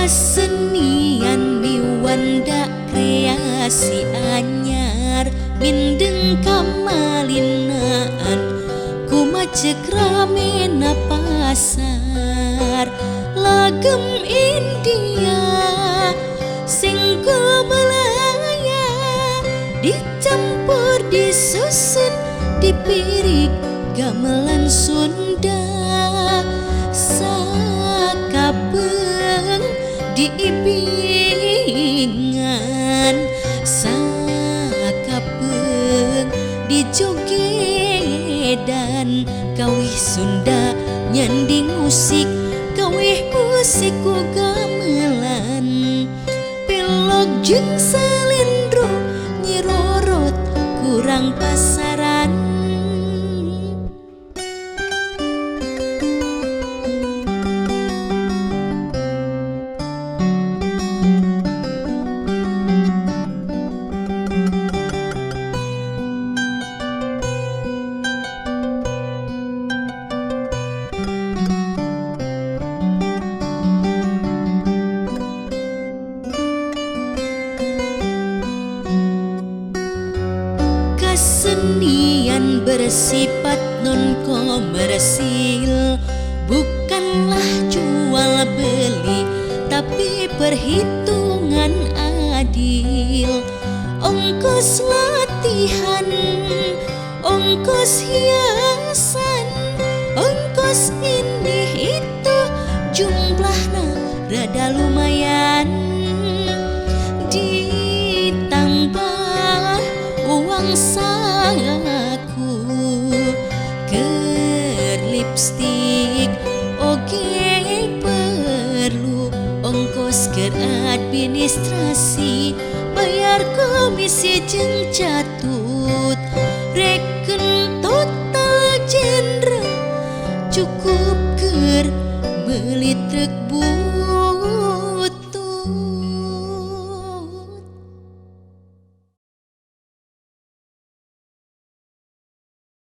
Kasenian miwanda kreasi anyar mindeng kamalinaan kumacek rame na pasar lagem India singgul belaya dicampur disusun dipirik gamelan Sunda sakabeng diibingan sakabeng dijogedan kawih Sunda nyanding musik kawih musik ku gamelan pilok jeung salendro nyirorot kurang pasaran. Kesenian bersifat non-komersil, bukanlah jual beli, tapi perhitungan adil. Ongkos latihan, ongkos hiasan, ongkos ini itu jumlahnya rada lumayan. Ditambah uang saku ker lipstik oge perlu ongkos ker administrasi bayar komisi jeung catut reken total jenderal cukup ker meuli truk